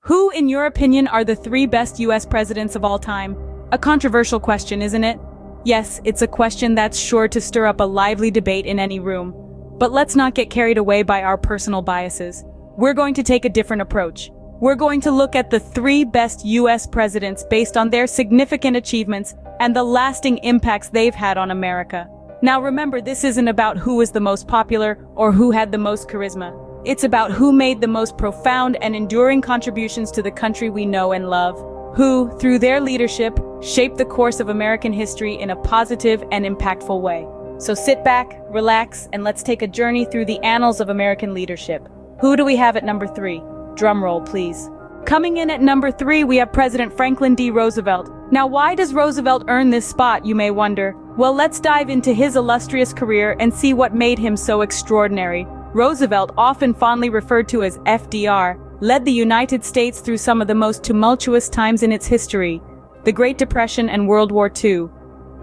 Who, in your opinion, are the 3 best US presidents of all time? A controversial question, isn't it? Yes, it's a question that's sure to stir up a lively debate in any room. But let's not get carried away by our personal biases. We're going to take a different approach. We're going to look at the 3 best US presidents based on their significant achievements and the lasting impacts they've had on America. Now remember, this isn't about who was the most popular or who had the most charisma. It's about who made the most profound and enduring contributions to the country we know and love, who, through their leadership, shaped the course of American history in a positive and impactful way. So sit back, relax, and let's take a journey through the annals of American leadership. Who do we have at number 3? Drum roll, please. Coming in at number 3, we have President Franklin D. Roosevelt. Now, why does Roosevelt earn this spot, you may wonder? Well, let's dive into his illustrious career and see what made him so extraordinary. Roosevelt, often fondly referred to as FDR, led the United States through some of the most tumultuous times in its history, the Great Depression and World War II.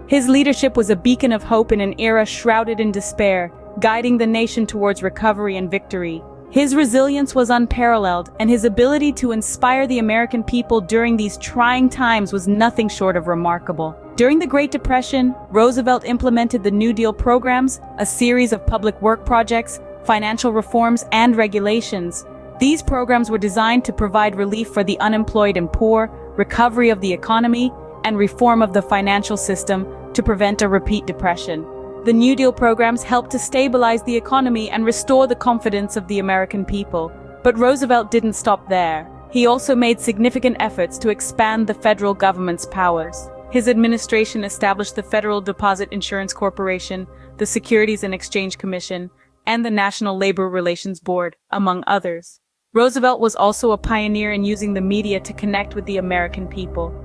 His leadership was a beacon of hope in an era shrouded in despair, guiding the nation towards recovery and victory. His resilience was unparalleled, and his ability to inspire the American people during these trying times was nothing short of remarkable. During the Great Depression, Roosevelt implemented the New Deal programs, a series of public work projects, financial reforms, and regulations. These programs were designed to provide relief for the unemployed and poor, recovery of the economy, and reform of the financial system to prevent a repeat depression. The New Deal programs helped to stabilize the economy and restore the confidence of the American people. But Roosevelt didn't stop there. He also made significant efforts to expand the federal government's powers. His administration established the Federal Deposit Insurance Corporation, the Securities and Exchange Commission, and the National Labor Relations Board, among others. Roosevelt was also a pioneer in using the media to connect with the American people.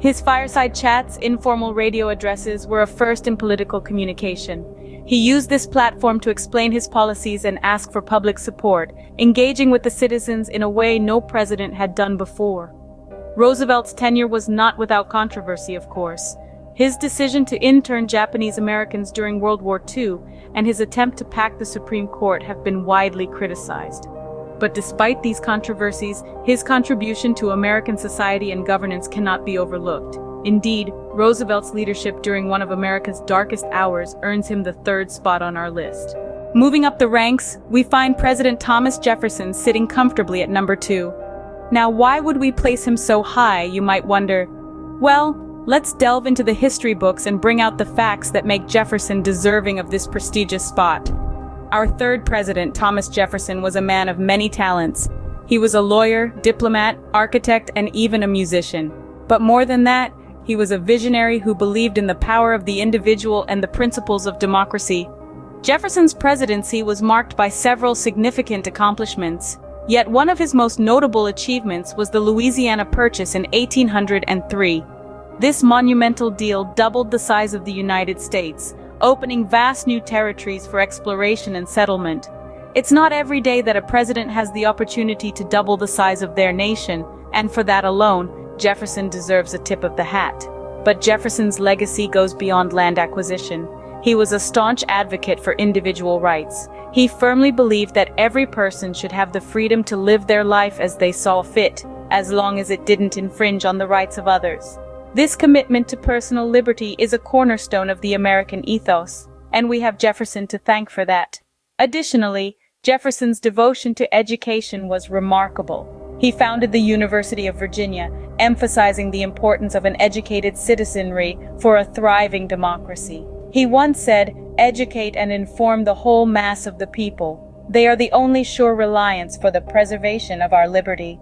His fireside chats, informal radio addresses were a first in political communication. He used this platform to explain his policies and ask for public support, engaging with the citizens in a way no president had done before. Roosevelt's tenure was not without controversy, of course. His decision to intern Japanese Americans during World War II and his attempt to pack the Supreme Court have been widely criticized. But despite these controversies, his contribution to American society and governance cannot be overlooked. Indeed, Roosevelt's leadership during one of America's darkest hours earns him the 3rd spot on our list. Moving up the ranks, we find President Thomas Jefferson sitting comfortably at number 2. Now, why would we place him so high, you might wonder? Well, let's delve into the history books and bring out the facts that make Jefferson deserving of this prestigious spot. Our 3rd president, Thomas Jefferson, was a man of many talents. He was a lawyer, diplomat, architect, and even a musician. But more than that, he was a visionary who believed in the power of the individual and the principles of democracy. Jefferson's presidency was marked by several significant accomplishments. Yet one of his most notable achievements was the Louisiana Purchase in 1803. This monumental deal doubled the size of the United States, opening vast new territories for exploration and settlement. It's not every day that a president has the opportunity to double the size of their nation, and for that alone, Jefferson deserves a tip of the hat. But Jefferson's legacy goes beyond land acquisition. He was a staunch advocate for individual rights. He firmly believed that every person should have the freedom to live their life as they saw fit, as long as it didn't infringe on the rights of others. This commitment to personal liberty is a cornerstone of the American ethos, and we have Jefferson to thank for that. Additionally, Jefferson's devotion to education was remarkable. He founded the University of Virginia, emphasizing the importance of an educated citizenry for a thriving democracy. He once said, "Educate and inform the whole mass of the people. They are the only sure reliance for the preservation of our liberty."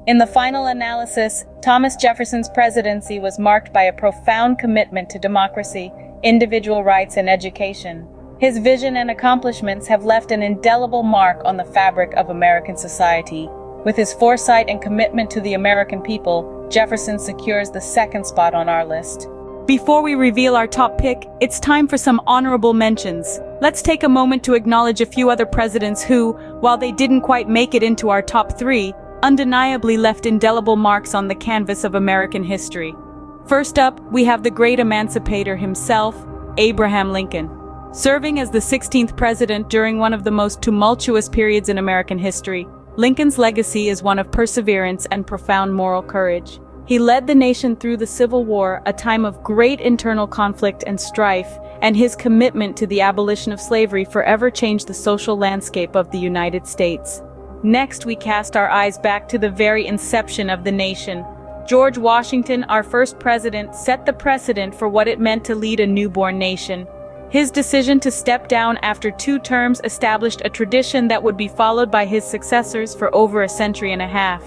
In the final analysis, Thomas Jefferson's presidency was marked by a profound commitment to democracy, individual rights, and education. His vision and accomplishments have left an indelible mark on the fabric of American society. With his foresight and commitment to the American people, Jefferson secures the 2nd spot on our list. Before we reveal our top pick, it's time for some honorable mentions. Let's take a moment to acknowledge a few other presidents who, while they didn't quite make it into our top 3, undeniably left indelible marks on the canvas of American history. First up, we have the great emancipator himself, Abraham Lincoln. Serving as the 16th president during one of the most tumultuous periods in American history, Lincoln's legacy is one of perseverance and profound moral courage. He led the nation through the Civil War, a time of great internal conflict and strife, and his commitment to the abolition of slavery forever changed the social landscape of the United States. Next, we cast our eyes back to the very inception of the nation. George Washington, our first president, set the precedent for what it meant to lead a newborn nation. His decision to step down after 2 terms established a tradition that would be followed by his successors for over a century and a half.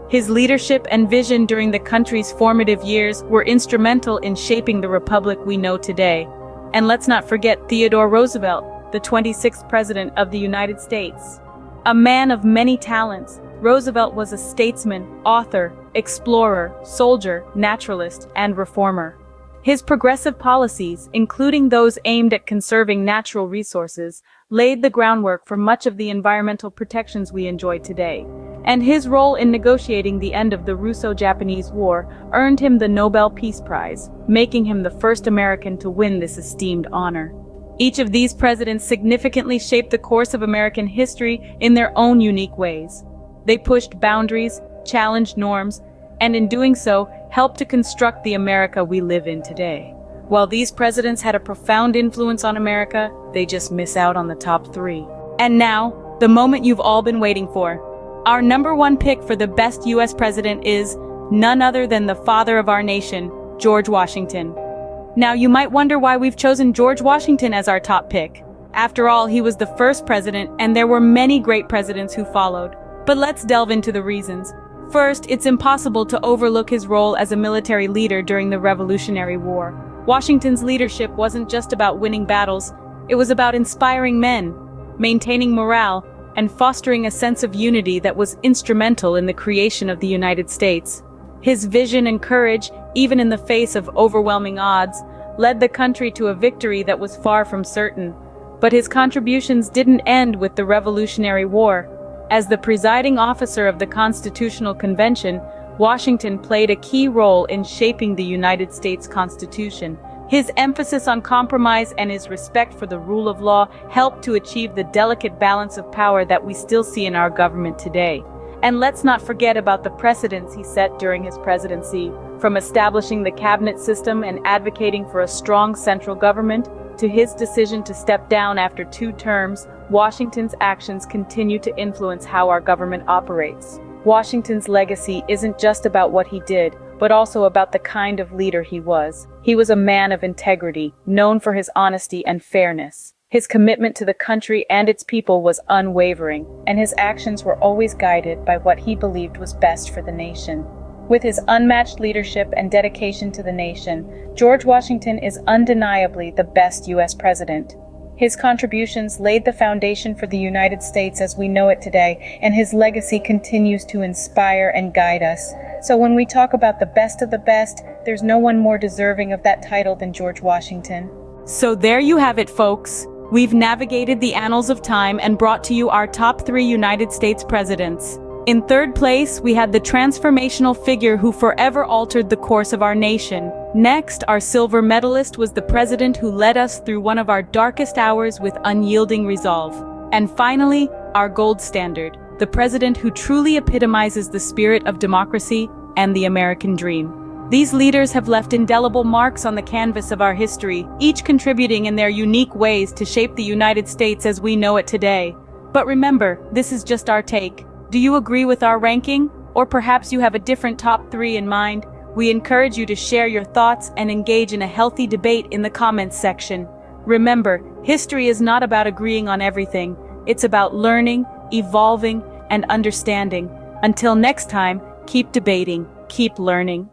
His leadership and vision during the country's formative years were instrumental in shaping the republic we know today. And let's not forget Theodore Roosevelt, the 26th President of the United States. A man of many talents, Roosevelt was a statesman, author, explorer, soldier, naturalist, and reformer. His progressive policies, including those aimed at conserving natural resources, laid the groundwork for much of the environmental protections we enjoy today. And his role in negotiating the end of the Russo-Japanese War earned him the Nobel Peace Prize, making him the first American to win this esteemed honor. Each of these presidents significantly shaped the course of American history in their own unique ways. They pushed boundaries, challenged norms, and in doing so, helped to construct the America we live in today. While these presidents had a profound influence on America, they just miss out on the top 3. And now, the moment you've all been waiting for. Our number 1 pick for the best U.S. president is none other than the father of our nation, George Washington. Now, you might wonder why we've chosen George Washington as our top pick. After all, he was the first president, and there were many great presidents who followed. But let's delve into the reasons. First, it's impossible to overlook his role as a military leader during the Revolutionary War. Washington's leadership wasn't just about winning battles, it was about inspiring men, maintaining morale, and fostering a sense of unity that was instrumental in the creation of the United States. His vision and courage, even in the face of overwhelming odds, led the country to a victory that was far from certain. But his contributions didn't end with the Revolutionary War. As the presiding officer of the Constitutional Convention, Washington played a key role in shaping the United States Constitution. His emphasis on compromise and his respect for the rule of law helped to achieve the delicate balance of power that we still see in our government today. And let's not forget about the precedents he set during his presidency, from establishing the cabinet system and advocating for a strong central government, to his decision to step down after 2 terms. Washington's actions continue to influence how our government operates. Washington's legacy isn't just about what he did, but also about the kind of leader he was. He was a man of integrity, known for his honesty and fairness. His commitment to the country and its people was unwavering, and his actions were always guided by what he believed was best for the nation. With his unmatched leadership and dedication to the nation, George Washington is undeniably the best U.S. president. His contributions laid the foundation for the United States as we know it today, and his legacy continues to inspire and guide us. So when we talk about the best of the best, there's no one more deserving of that title than George Washington. So there you have it, folks. We've navigated the annals of time and brought to you our top 3 United States presidents. In 3rd place, we had the transformational figure who forever altered the course of our nation. Next, our silver medalist was the president who led us through one of our darkest hours with unyielding resolve. And finally, our gold standard, the president who truly epitomizes the spirit of democracy and the American dream. These leaders have left indelible marks on the canvas of our history, each contributing in their unique ways to shape the United States as we know it today. But remember, this is just our take. Do you agree with our ranking? Or perhaps you have a different top 3 in mind? We encourage you to share your thoughts and engage in a healthy debate in the comments section. Remember, history is not about agreeing on everything. It's about learning, evolving, and understanding. Until next time, keep debating, keep learning.